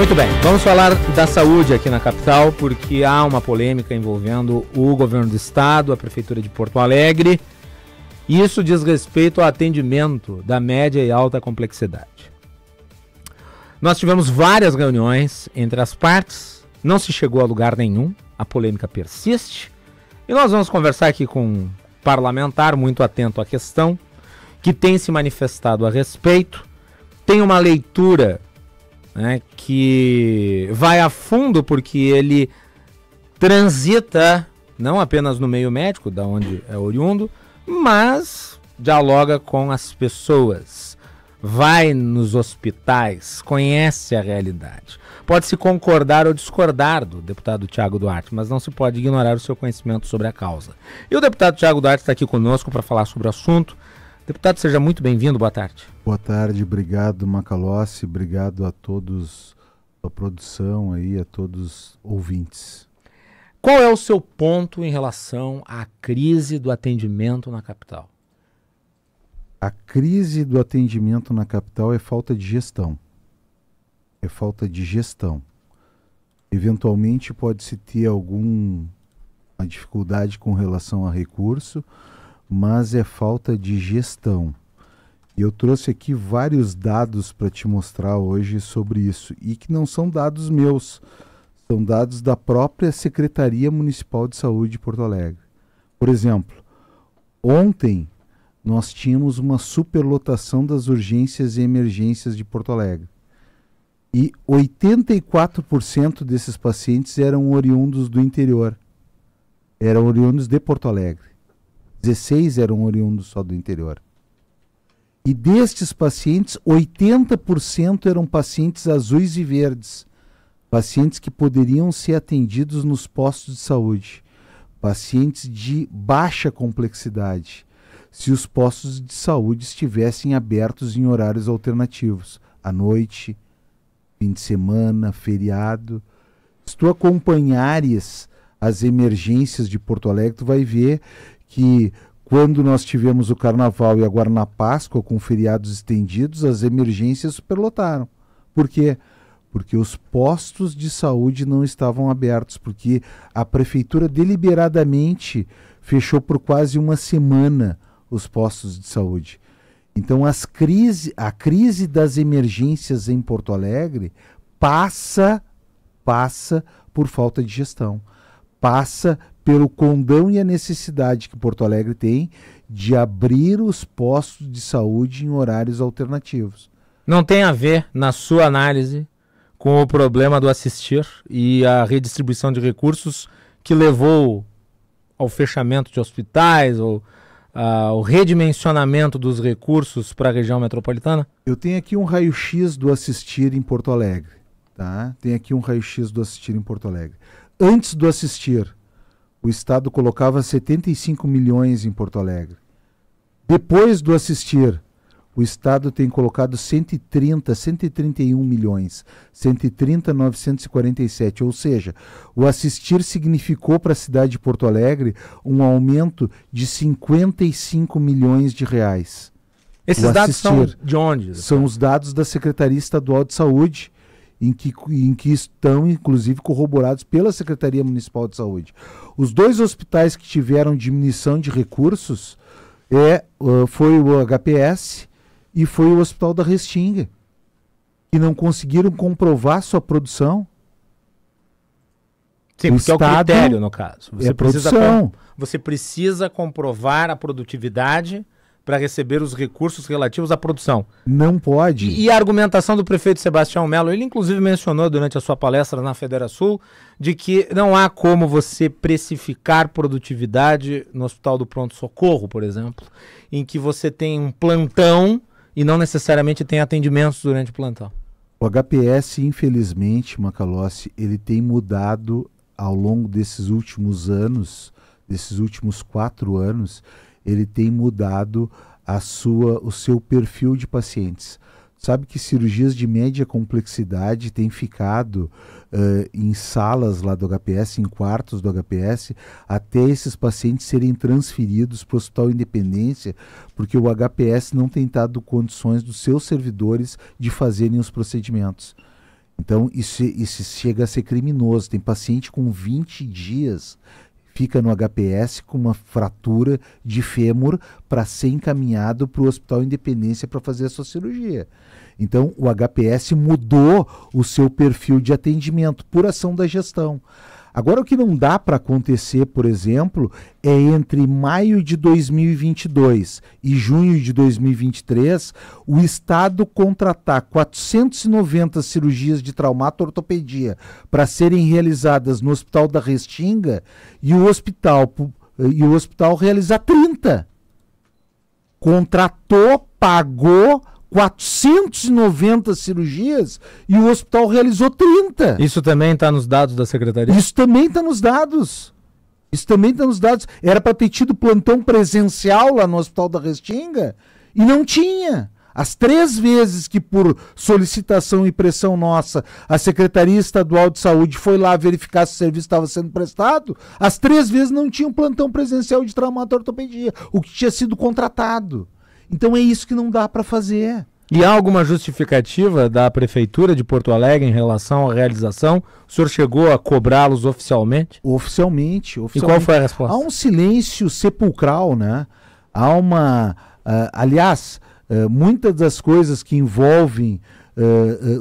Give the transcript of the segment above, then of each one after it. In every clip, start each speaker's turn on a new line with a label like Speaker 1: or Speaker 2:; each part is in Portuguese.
Speaker 1: Muito bem, vamos falar da saúde aqui na capital, porque há uma polêmica envolvendo o governo do estado, a prefeitura de Porto Alegre. Isso diz respeito ao atendimento da média e alta complexidade. Nós tivemos várias reuniões entre as partes, não se chegou a lugar nenhum, a polêmica persiste. E nós vamos conversar aqui com um parlamentar muito atento à questão, que tem se manifestado a respeito, tem uma leitura, né, que vai a fundo, porque ele transita não apenas no meio médico, da onde é oriundo, mas dialoga com as pessoas, vai nos hospitais, conhece a realidade. Pode-se concordar ou discordar do deputado Thiago Duarte, mas não se pode ignorar o seu conhecimento sobre a causa. E o deputado Thiago Duarte está aqui conosco para falar sobre o assunto. Deputado, seja muito bem-vindo, boa tarde.
Speaker 2: Boa tarde, obrigado Macalossi, obrigado a todos, a produção aí, a todos os ouvintes.
Speaker 1: Qual é o seu ponto em relação à crise do atendimento na capital?
Speaker 2: A crise do atendimento na capital é falta de gestão. É falta de gestão. Eventualmente pode-se ter alguma dificuldade com relação a recurso, mas é falta de gestão. E eu trouxe aqui vários dados para te mostrar hoje sobre isso, e que não são dados meus, são dados da própria Secretaria Municipal de Saúde de Porto Alegre. Por exemplo, ontem nós tínhamos uma superlotação das urgências e emergências de Porto Alegre. E 84% desses pacientes eram oriundos do interior, eram oriundos de Porto Alegre. 16 eram oriundos só do interior. E destes pacientes, 80% eram pacientes azuis e verdes. Pacientes que poderiam ser atendidos nos postos de saúde. Pacientes de baixa complexidade. Se os postos de saúde estivessem abertos em horários alternativos. À noite, fim de semana, feriado. Se tu acompanhares as emergências de Porto Alegre, tu vai ver que quando nós tivemos o Carnaval e agora na Páscoa, com feriados estendidos, as emergências superlotaram. Por quê? Porque os postos de saúde não estavam abertos, porque a prefeitura deliberadamente fechou por quase uma semana os postos de saúde. Então a crise das emergências em Porto Alegre passa por falta de gestão. Passa pelo condão e a necessidade que Porto Alegre tem de abrir os postos de saúde em horários alternativos.
Speaker 1: Não tem a ver, na sua análise, com o problema do assistir e a redistribuição de recursos que levou ao fechamento de hospitais ou ao redimensionamento dos recursos para a região metropolitana?
Speaker 2: Eu tenho aqui um raio-x do assistir em Porto Alegre. Tá? Tem aqui um raio-x do assistir em Porto Alegre. Antes do assistir, o Estado colocava 75 milhões em Porto Alegre. Depois do assistir, o Estado tem colocado 131 milhões, 130.947, ou seja, o assistir significou para a cidade de Porto Alegre um aumento de 55 milhões de reais.
Speaker 1: Esses dados são de onde?
Speaker 2: São os dados da Secretaria Estadual de Saúde, em que estão, inclusive, corroborados pela Secretaria Municipal de Saúde. Os dois hospitais que tiveram diminuição de recursos foi o HPS e foi o Hospital da Restinga, que não conseguiram comprovar sua produção.
Speaker 1: Sim, porque é o critério, no caso. Você precisa comprovar a produtividade para receber os recursos relativos à produção.
Speaker 2: Não pode.
Speaker 1: E a argumentação do prefeito Sebastião Melo, ele inclusive mencionou durante a sua palestra na Federação de que não há como você precificar produtividade no Hospital do Pronto-Socorro, por exemplo, em que você tem um plantão e não necessariamente tem atendimentos durante o plantão.
Speaker 2: O HPS, infelizmente, Macalossi, ele tem mudado ao longo desses últimos anos, desses últimos 4 anos, ele tem mudado o seu perfil de pacientes. Sabe que cirurgias de média complexidade têm ficado em salas lá do HPS, em quartos do HPS, até esses pacientes serem transferidos para o Hospital Independência, porque o HPS não tem dado condições dos seus servidores de fazerem os procedimentos. Então, isso chega a ser criminoso. Tem paciente com 20 dias, fica no HPS com uma fratura de fêmur para ser encaminhado para o Hospital Independência para fazer a sua cirurgia. Então, o HPS mudou o seu perfil de atendimento por ação da gestão. Agora, o que não dá para acontecer, por exemplo, é entre maio de 2022 e junho de 2023, o Estado contratar 490 cirurgias de traumato-ortopedia para serem realizadas no Hospital da Restinga e o hospital realizar 30. Contratou, pagou 490 cirurgias e o hospital realizou 30.
Speaker 1: Isso também está nos dados da Secretaria?
Speaker 2: Isso também está nos dados. Era para ter tido plantão presencial lá no Hospital da Restinga e não tinha. As 3 vezes que, por solicitação e pressão nossa, a Secretaria Estadual de Saúde foi lá verificar se o serviço estava sendo prestado, as 3 vezes não tinha um plantão presencial de traumato-ortopedia, o que tinha sido contratado. Então é isso que não dá para fazer.
Speaker 1: E há alguma justificativa da Prefeitura de Porto Alegre em relação à realização? O senhor chegou a cobrá-los oficialmente?
Speaker 2: Oficialmente.
Speaker 1: E qual foi a resposta?
Speaker 2: Há um silêncio sepulcral, né? Há uma... muitas das coisas que envolvem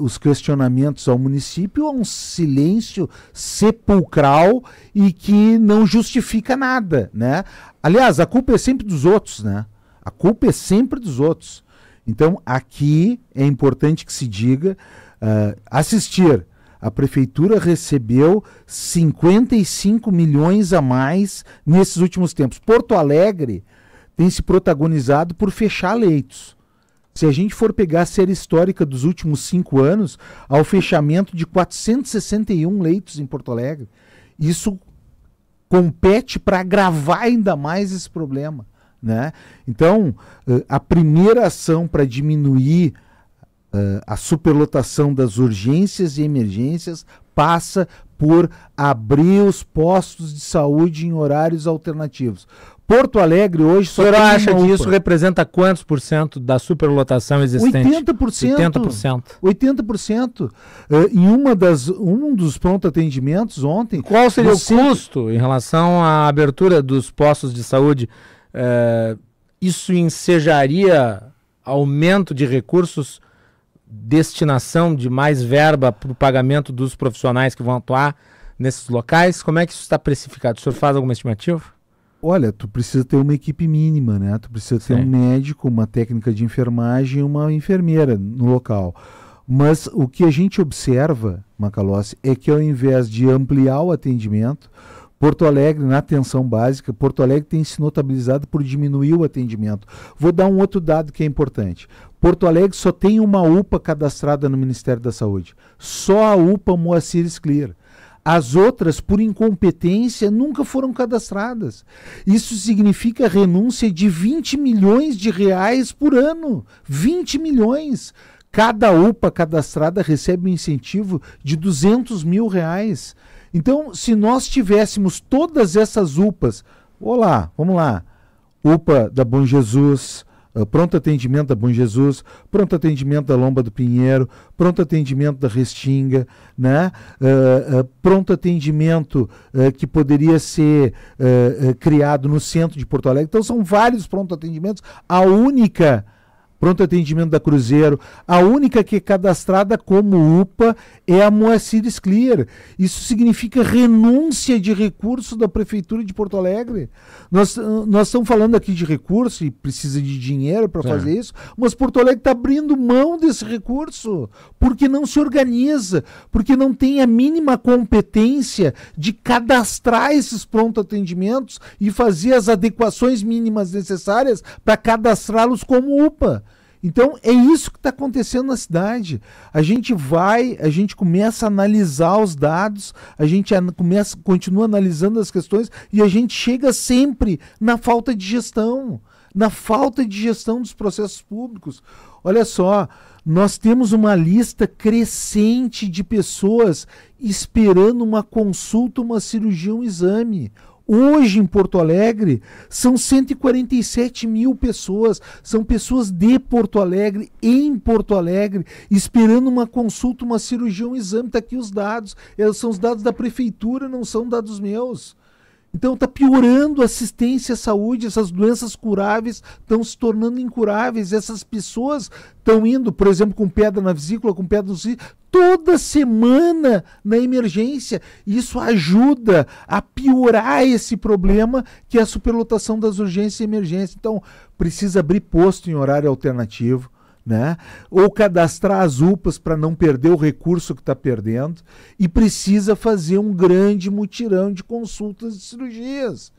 Speaker 2: os questionamentos ao município há um silêncio sepulcral e que não justifica nada, né? Aliás, a culpa é sempre dos outros, né? A culpa é sempre dos outros. Então, aqui é importante que se diga, a Prefeitura recebeu 55 milhões a mais nesses últimos tempos. Porto Alegre tem se protagonizado por fechar leitos. Se a gente for pegar a série histórica dos últimos 5 anos, ao fechamento de 461 leitos em Porto Alegre, isso compete para agravar ainda mais esse problema. Né? Então, a primeira ação para diminuir a superlotação das urgências e emergências passa por abrir os postos de saúde em horários alternativos. Porto Alegre hoje só tem uma UPA. O senhor acha que
Speaker 1: isso representa quantos por cento da superlotação existente?
Speaker 2: 80%. 80%. Em um dos pronto-atendimentos ontem...
Speaker 1: Qual seria o custo em relação à abertura dos postos de saúde? Isso ensejaria aumento de recursos, destinação de mais verba para o pagamento dos profissionais que vão atuar nesses locais? Como é que isso está precificado? O senhor faz alguma estimativa?
Speaker 2: Olha, tu precisa ter uma equipe mínima, né? Tu precisa ter um médico, uma técnica de enfermagem e uma enfermeira no local. Mas o que a gente observa, Macalossi, é que ao invés de ampliar o atendimento, Porto Alegre, na atenção básica, Porto Alegre tem se notabilizado por diminuir o atendimento. Vou dar um outro dado que é importante. Porto Alegre só tem uma UPA cadastrada no Ministério da Saúde. Só a UPA Moacir Scliar. As outras, por incompetência, nunca foram cadastradas. Isso significa renúncia de 20 milhões de reais por ano. 20 milhões. Cada UPA cadastrada recebe um incentivo de 200 mil reais. Então, se nós tivéssemos todas essas UPAs, vamos lá, UPA da Bom Jesus, pronto atendimento da Bom Jesus, pronto atendimento da Lomba do Pinheiro, pronto atendimento da Restinga, né? Pronto atendimento que poderia ser criado no centro de Porto Alegre. Então, são vários pronto atendimentos. A única pronto atendimento da Cruzeiro, a única que é cadastrada como UPA é a Moacir Scliar. Isso significa renúncia de recurso da Prefeitura de Porto Alegre. Nós estamos falando aqui de recurso e precisa de dinheiro para fazer isso, mas Porto Alegre está abrindo mão desse recurso porque não se organiza, porque não tem a mínima competência de cadastrar esses pronto atendimentos e fazer as adequações mínimas necessárias para cadastrá-los como UPA. Então é isso que está acontecendo na cidade. A gente começa a analisar os dados, a gente continua analisando as questões e a gente chega sempre na falta de gestão, dos processos públicos. Olha só, nós temos uma lista crescente de pessoas esperando uma consulta, uma cirurgia, um exame. Hoje em Porto Alegre são 147 mil pessoas, são pessoas de Porto Alegre, em Porto Alegre, esperando uma consulta, uma cirurgia, um exame. Está aqui os dados, são os dados da prefeitura, não são dados meus. Então está piorando a assistência à saúde, essas doenças curáveis estão se tornando incuráveis, essas pessoas estão indo, por exemplo, com pedra na vesícula, com pedra no rim, toda semana na emergência. Isso ajuda a piorar esse problema que é a superlotação das urgências e emergências. Então precisa abrir posto em horário alternativo, né? Ou cadastrar as UPAs para não perder o recurso que está perdendo, e precisa fazer um grande mutirão de consultas e cirurgias.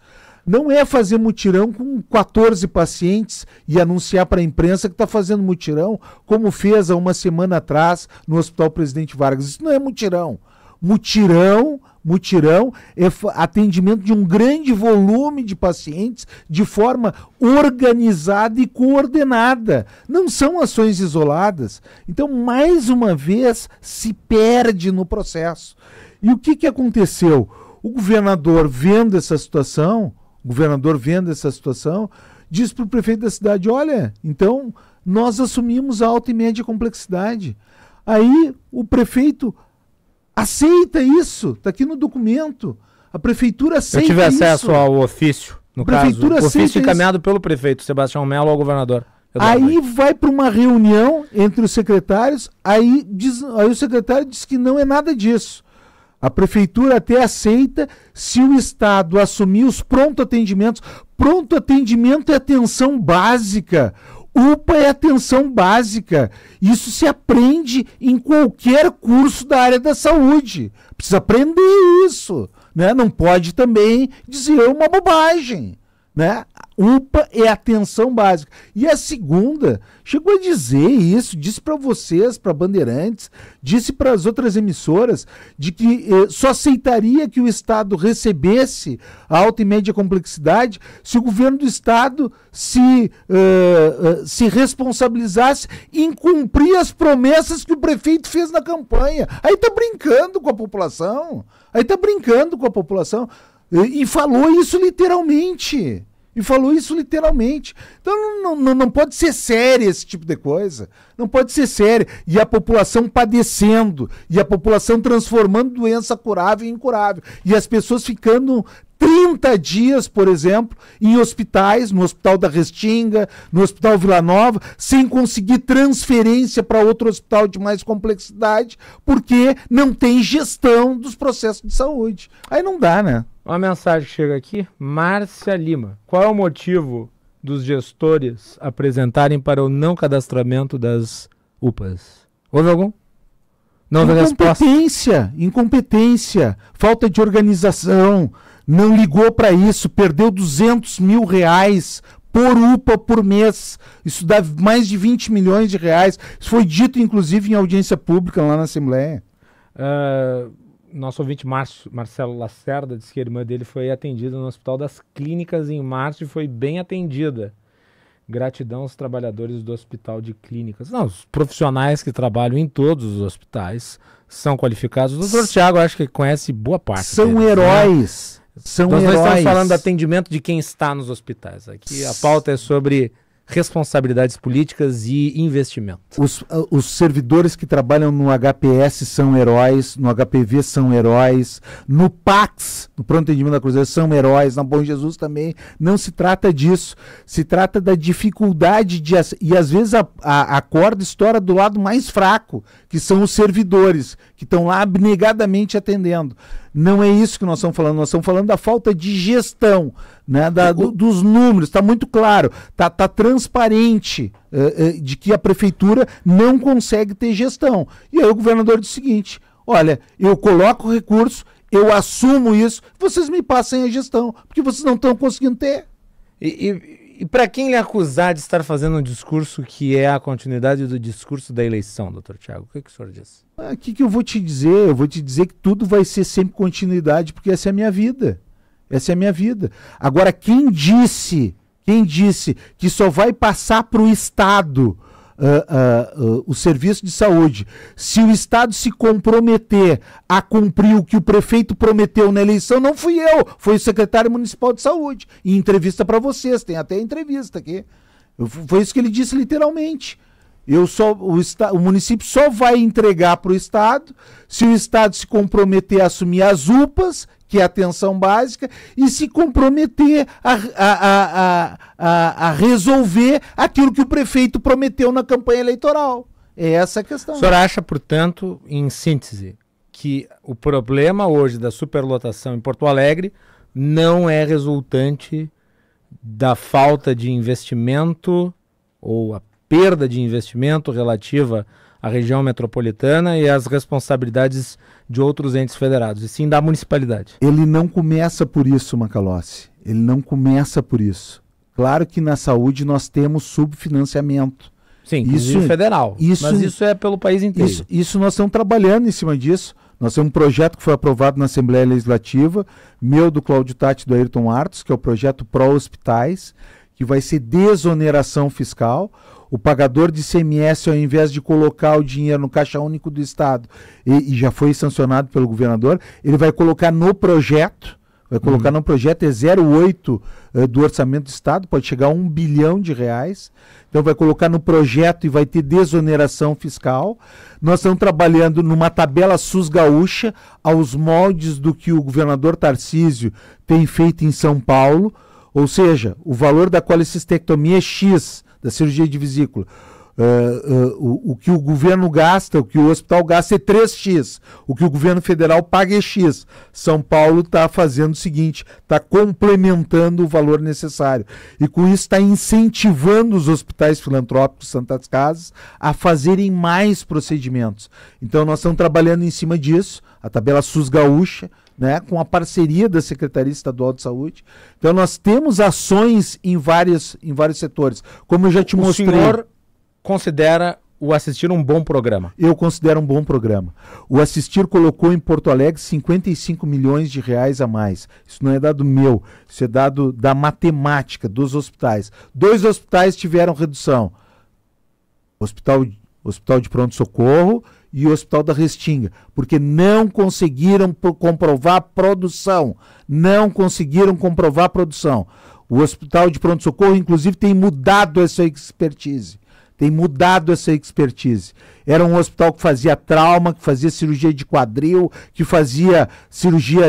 Speaker 2: Não é fazer mutirão com 14 pacientes e anunciar para a imprensa que está fazendo mutirão, como fez há uma semana atrás no Hospital Presidente Vargas. Isso não é mutirão. Mutirão é atendimento de um grande volume de pacientes de forma organizada e coordenada. Não são ações isoladas. Então, mais uma vez, se perde no processo. E o que aconteceu? O governador vendo essa situação, diz para o prefeito da cidade: olha, então nós assumimos a alta e média complexidade. Aí o prefeito aceita isso, está aqui no documento. A prefeitura aceita isso.
Speaker 1: Eu tive acesso ao ofício, no caso. O ofício encaminhado pelo prefeito Sebastião Mello ao governador.
Speaker 2: Aí vai para uma reunião entre os secretários, aí o secretário diz que não é nada disso. A prefeitura até aceita se o Estado assumir os pronto atendimentos. Pronto atendimento é atenção básica. UPA é atenção básica. Isso se aprende em qualquer curso da área da saúde. Precisa aprender isso, né? Não pode também dizer uma bobagem, né? UPA é atenção básica. E a segunda chegou a dizer isso, disse para vocês, para Bandeirantes, disse para as outras emissoras, de que só aceitaria que o Estado recebesse a alta e média complexidade se o governo do Estado se responsabilizasse em cumprir as promessas que o prefeito fez na campanha. Aí está brincando com a população. E falou isso literalmente. Então não pode ser sério esse tipo de coisa. Não pode ser sério. E a população padecendo. E a população transformando doença curável em incurável. E as pessoas ficando 30 dias, por exemplo, em hospitais, no Hospital da Restinga, no Hospital Vila Nova, sem conseguir transferência para outro hospital de mais complexidade, porque não tem gestão dos processos de saúde. Aí não dá, né?
Speaker 1: Uma mensagem que chega aqui, Márcia Lima. Qual é o motivo dos gestores apresentarem para o não cadastramento das UPAs? Houve algum? Não houve resposta.
Speaker 2: Incompetência, falta de organização, não ligou para isso, perdeu R$200 mil por UPA por mês. Isso dá mais de 20 milhões de reais. Isso foi dito, inclusive, em audiência pública lá na Assembleia.
Speaker 1: Nosso ouvinte Marcelo Lacerda disse que a irmã dele foi atendida no Hospital das Clínicas em março e foi bem atendida. Gratidão aos trabalhadores do Hospital de Clínicas. Não, os profissionais que trabalham em todos os hospitais são qualificados. O doutor Tiago acho que conhece boa parte
Speaker 2: São
Speaker 1: deles,
Speaker 2: heróis.
Speaker 1: Né?
Speaker 2: São
Speaker 1: Nós
Speaker 2: heróis.
Speaker 1: não estamos falando do atendimento de quem está nos hospitais. Aqui a pauta é sobre responsabilidades políticas e investimento.
Speaker 2: Os servidores que trabalham no HPS são heróis, no HPV são heróis, no PACS, no Pronto Atendimento da Cruzeiro, são heróis, na Bom Jesus também. Não se trata disso, se trata da dificuldade e às vezes a corda estoura do lado mais fraco, que são os servidores, que estão lá abnegadamente atendendo. Não é isso que nós estamos falando da falta de gestão, né, dos números. Está muito claro, está transparente de que a prefeitura não consegue ter gestão. E aí o governador diz o seguinte: olha, eu coloco recurso, eu assumo isso, vocês me passem a gestão, porque vocês não estão conseguindo ter.
Speaker 1: E para quem lhe acusar de estar fazendo um discurso que é a continuidade do discurso da eleição, doutor Tiago, o que o senhor diz?
Speaker 2: O que eu vou te dizer? Eu vou te dizer que tudo vai ser sempre continuidade, porque essa é a minha vida. Essa é a minha vida. Agora, quem disse que só vai passar para o Estado o serviço de saúde, se o Estado se comprometer a cumprir o que o prefeito prometeu na eleição, não fui eu, foi o secretário municipal de saúde. Em entrevista para vocês, tem até entrevista aqui. Foi isso que ele disse literalmente. O município só vai entregar para o Estado se o Estado se comprometer a assumir as UPAs, que é a atenção básica, e se comprometer a resolver aquilo que o prefeito prometeu na campanha eleitoral. É essa a questão.
Speaker 1: O senhor acha, portanto, em síntese, que o problema hoje da superlotação em Porto Alegre não é resultante da falta de investimento ou a perda de investimento relativa à região metropolitana e às responsabilidades de outros entes federados, e sim da municipalidade?
Speaker 2: Ele não começa por isso, Macalossi. Ele não começa por isso. Claro que na saúde nós temos subfinanciamento.
Speaker 1: Sim, isso federal. Mas isso é pelo país inteiro.
Speaker 2: Isso nós estamos trabalhando em cima disso. Nós temos um projeto que foi aprovado na Assembleia Legislativa, do Cláudio Tatti e do Ayrton Artos, que é o projeto Pró-Hospitais, que vai ser desoneração fiscal. O pagador de ICMS, ao invés de colocar o dinheiro no Caixa Único do Estado, e já foi sancionado pelo governador, ele vai colocar no projeto, é 0,8 do orçamento do Estado, pode chegar a R$1 bilhão. Então vai colocar no projeto e vai ter desoneração fiscal. Nós estamos trabalhando numa tabela SUS gaúcha, aos moldes do que o governador Tarcísio tem feito em São Paulo, ou seja, o valor da colecistectomia é X, da cirurgia de vesícula. O que o governo gasta, o que o hospital gasta é 3x. O que o governo federal paga é X. São Paulo está fazendo o seguinte, está complementando o valor necessário. E com isso está incentivando os hospitais filantrópicos Santas Casas a fazerem mais procedimentos. Então nós estamos trabalhando em cima disso, a tabela SUS gaúcha, né, com a parceria da Secretaria Estadual de Saúde. Então nós temos ações em vários setores. Como eu já te mostrei...
Speaker 1: O senhor considera o Assistir um bom programa?
Speaker 2: Eu considero um bom programa. O Assistir colocou em Porto Alegre 55 milhões de reais a mais. Isso não é dado meu, isso é dado da matemática dos hospitais. 2 hospitais tiveram redução. Hospital de Pronto-Socorro e o Hospital da Restinga, porque não conseguiram comprovar produção. Não conseguiram comprovar produção. O Hospital de Pronto-Socorro, inclusive, tem mudado essa expertise. Era um hospital que fazia trauma, que fazia cirurgia de quadril, que fazia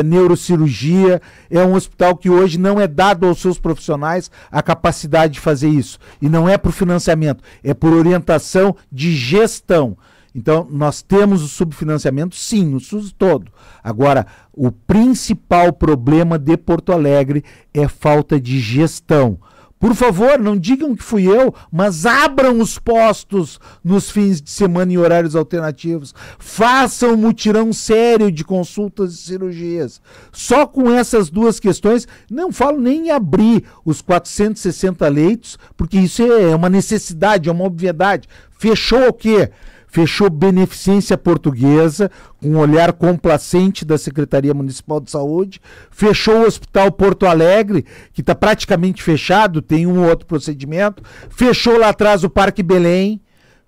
Speaker 2: neurocirurgia. É um hospital que hoje não é dado aos seus profissionais a capacidade de fazer isso. E não é por financiamento, é por orientação de gestão. Então, nós temos o subfinanciamento, sim, no SUS todo. Agora, o principal problema de Porto Alegre é falta de gestão. Por favor, não digam que fui eu, mas abram os postos nos fins de semana em horários alternativos. Façam um mutirão sério de consultas e cirurgias. Só com essas 2 questões, não falo nem em abrir os 460 leitos, porque isso é uma necessidade, é uma obviedade. Fechou o quê? Fechou Beneficência Portuguesa, com um olhar complacente da Secretaria Municipal de Saúde. Fechou o Hospital Porto Alegre, que está praticamente fechado, tem um ou outro procedimento. Fechou lá atrás o Parque Belém.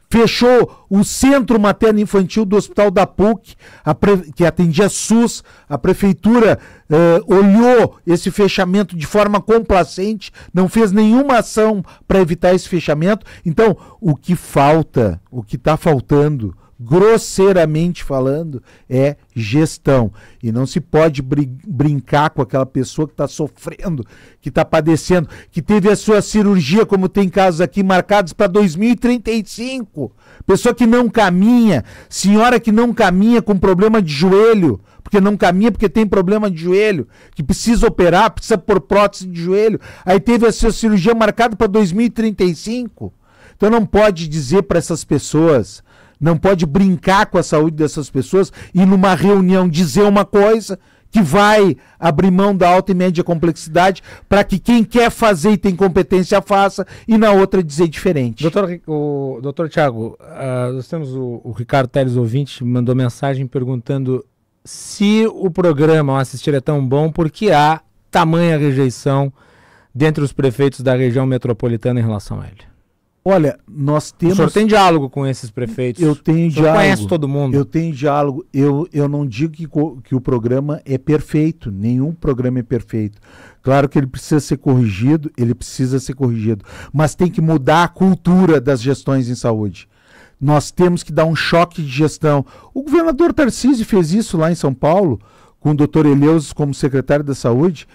Speaker 2: Fechou o Centro Materno Infantil do Hospital da PUC, que atendia SUS. A Prefeitura olhou esse fechamento de forma complacente, não fez nenhuma ação para evitar esse fechamento. Então, o que está faltando, grosseiramente falando, é gestão. E não se pode brincar com aquela pessoa que está sofrendo, que está padecendo, que teve a sua cirurgia, como tem casos aqui, marcados para 2035. Pessoa que não caminha, senhora que não caminha com problema de joelho, porque não caminha porque tem problema de joelho, que precisa operar, precisa pôr prótese de joelho, aí teve a sua cirurgia marcada para 2035. Então não pode dizer para essas pessoas, não pode brincar com a saúde dessas pessoas e numa reunião dizer uma coisa que vai abrir mão da alta e média complexidade para que quem quer fazer e tem competência faça, e na outra dizer diferente.
Speaker 1: Doutor Tiago, nós temos o Ricardo Teles, ouvinte, mandou mensagem perguntando se o programa ao Assistir é tão bom, por que há tamanha rejeição dentre os prefeitos da região metropolitana em relação a ele?
Speaker 2: Olha, nós temos...
Speaker 1: O senhor tem diálogo com esses prefeitos?
Speaker 2: Eu tenho diálogo.
Speaker 1: Conhece todo mundo?
Speaker 2: Eu tenho diálogo. Eu não digo que o programa é perfeito. Nenhum programa é perfeito. Claro que ele precisa ser corrigido, mas tem que mudar a cultura das gestões em saúde. Nós temos que dar um choque de gestão. O governador Tarcísio fez isso lá em São Paulo, com o doutor Eleusis como secretário da Saúde.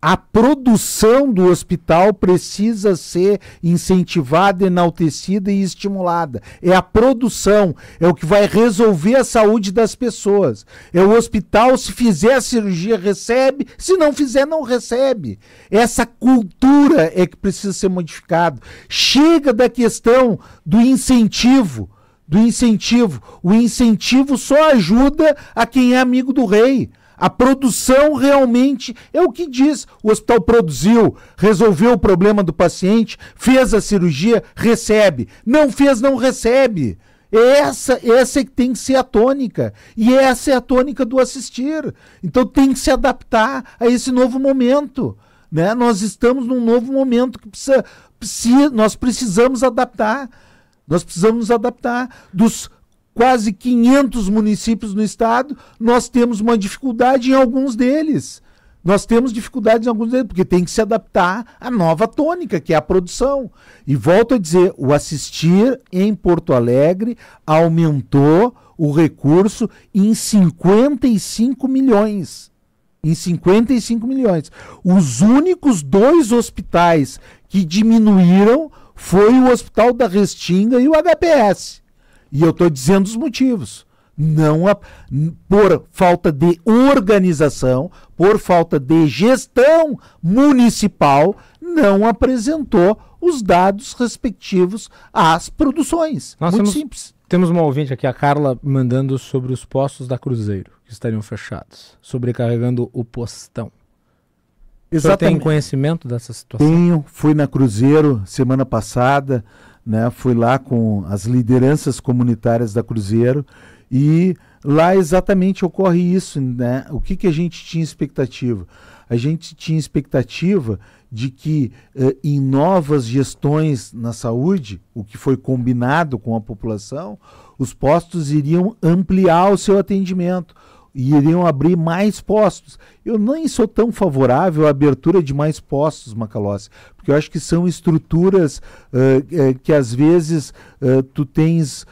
Speaker 2: A produção do hospital precisa ser incentivada, enaltecida e estimulada. É a produção, é o que vai resolver a saúde das pessoas. É o hospital, se fizer a cirurgia, recebe, se não fizer, não recebe. Essa cultura é que precisa ser modificada. Chega da questão do incentivo. O incentivo só ajuda a quem é amigo do rei. A produção realmente é o que diz. O hospital produziu, resolveu o problema do paciente, fez a cirurgia, recebe. Não fez, não recebe. Essa é que tem que ser a tônica. E essa é a tônica do assistir. Então tem que se adaptar a esse novo momento. Né? Nós estamos num novo momento que nós precisamos adaptar. Nós precisamos nos adaptar. Dos quase 500 municípios no estado, nós temos uma dificuldade em alguns deles. Porque tem que se adaptar à nova tônica, que é a produção. E volto a dizer, o assistir em Porto Alegre aumentou o recurso em 55 milhões. Os únicos 2 hospitais que diminuíram foi o Hospital da Restinga e o HPS. E eu estou dizendo os motivos. Por falta de organização, por falta de gestão municipal, não apresentou os dados respectivos às produções. Simples.
Speaker 1: Temos uma ouvinte aqui, a Carla, mandando sobre os postos da Cruzeiro, que estariam fechados, sobrecarregando o postão. Exatamente. O senhor tem conhecimento dessa situação?
Speaker 2: Fui na Cruzeiro semana passada, né, fui lá com as lideranças comunitárias da Cruzeiro e lá exatamente ocorre isso, né? O que a gente tinha expectativa? A gente tinha expectativa de que em novas gestões na saúde, o que foi combinado com a população, os postos iriam ampliar o seu atendimento e iriam abrir mais postos. Eu nem sou tão favorável à abertura de mais postos, Macalossi, porque eu acho que são estruturas que às vezes tu tens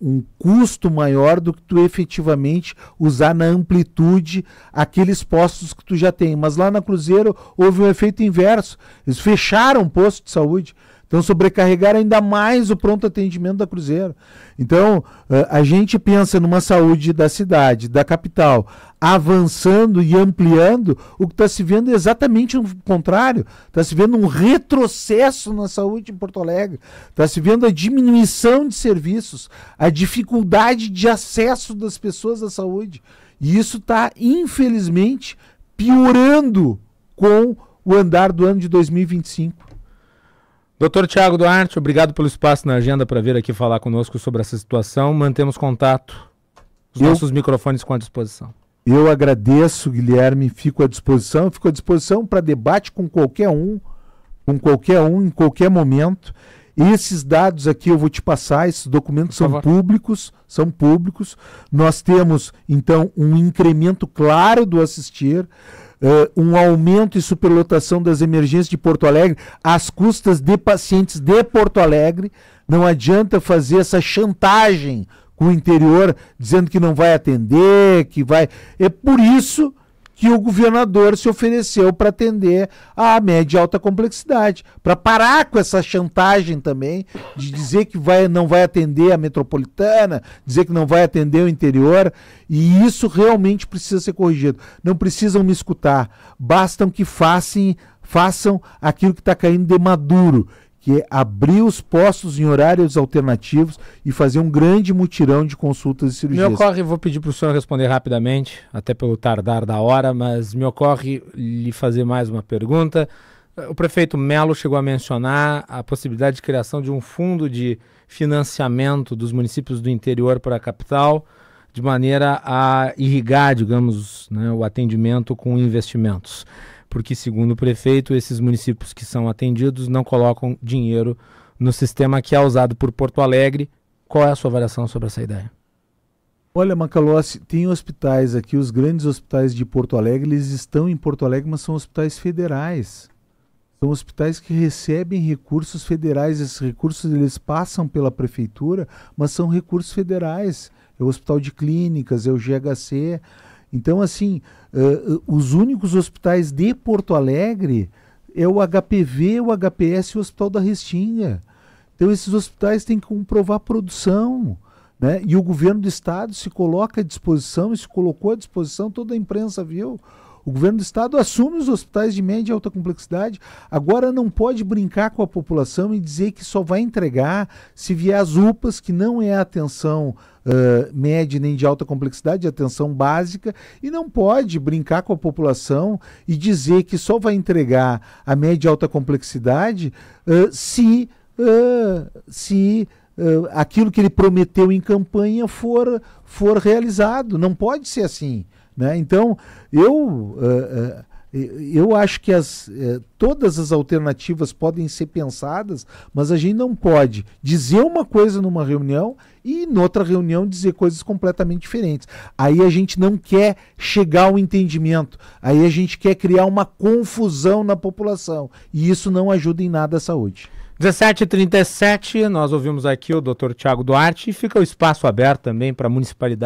Speaker 2: um custo maior do que tu efetivamente usar na amplitude aqueles postos que tu já tem. Mas lá na Cruzeiro houve um efeito inverso. Eles fecharam o posto de saúde. Então sobrecarregaram ainda mais o pronto atendimento da Cruzeiro. Então a gente pensa numa saúde da cidade, da capital, avançando e ampliando, o que está se vendo é exatamente o contrário. Está se vendo um retrocesso na saúde em Porto Alegre. Está se vendo a diminuição de serviços, a dificuldade de acesso das pessoas à saúde. E isso está, infelizmente, piorando com o andar do ano de 2025.
Speaker 1: Doutor Tiago Duarte, obrigado pelo espaço na agenda para vir aqui falar conosco sobre essa situação. Mantemos contato. Os nossos microfones estão à disposição.
Speaker 2: Eu agradeço, Guilherme, fico à disposição para debate com qualquer um, em qualquer momento. Esses dados aqui eu vou te passar, esses documentos são públicos. Nós temos, então, um incremento claro do assistir, um aumento e superlotação das emergências de Porto Alegre às custas de pacientes de Porto Alegre. Não adianta fazer essa chantagem com o interior, dizendo que não vai atender, que vai... É por isso que o governador se ofereceu para atender a média e alta complexidade, para parar com essa chantagem também, de dizer que não vai atender a metropolitana, dizer que não vai atender o interior, e isso realmente precisa ser corrigido. Não precisam me escutar, bastam que façam aquilo que está caindo de maduro, que é abrir os postos em horários alternativos e fazer um grande mutirão de consultas e cirurgias.
Speaker 1: Me ocorre, vou pedir para o senhor responder rapidamente, até pelo tardar da hora, mas me ocorre lhe fazer mais uma pergunta. O prefeito Melo chegou a mencionar a possibilidade de criação de um fundo de financiamento dos municípios do interior para a capital, de maneira a irrigar, digamos, né, o atendimento com investimentos. porque, segundo o prefeito, esses municípios que são atendidos não colocam dinheiro no sistema que é usado por Porto Alegre. Qual é a sua avaliação sobre essa ideia?
Speaker 2: Olha, Macalossi, tem hospitais aqui, os grandes hospitais de Porto Alegre, eles estão em Porto Alegre, mas são hospitais federais. São hospitais que recebem recursos federais. Esses recursos eles passam pela prefeitura, mas são recursos federais. É o Hospital de Clínicas, é o GHC. Então, assim, os únicos hospitais de Porto Alegre é o HPV, o HPS e o Hospital da Restinga. Então, esses hospitais têm que comprovar produção, né? E o governo do estado se coloca à disposição, e se colocou à disposição, toda a imprensa viu. O governo do estado assume os hospitais de média e alta complexidade. Agora não pode brincar com a população e dizer que só vai entregar se vier as UPAs, que não é a atenção média nem de alta complexidade, é atenção básica, e não pode brincar com a população e dizer que só vai entregar a média e alta complexidade se aquilo que ele prometeu em campanha for realizado. Não pode ser assim, né? Então, eu acho que todas as alternativas podem ser pensadas, mas a gente não pode dizer uma coisa numa reunião e noutra reunião dizer coisas completamente diferentes. Aí a gente não quer chegar ao entendimento, aí a gente quer criar uma confusão na população, e isso não ajuda em nada a saúde.
Speaker 1: 17h37, nós ouvimos aqui o Dr. Thiago Duarte, e fica o espaço aberto também para a municipalidade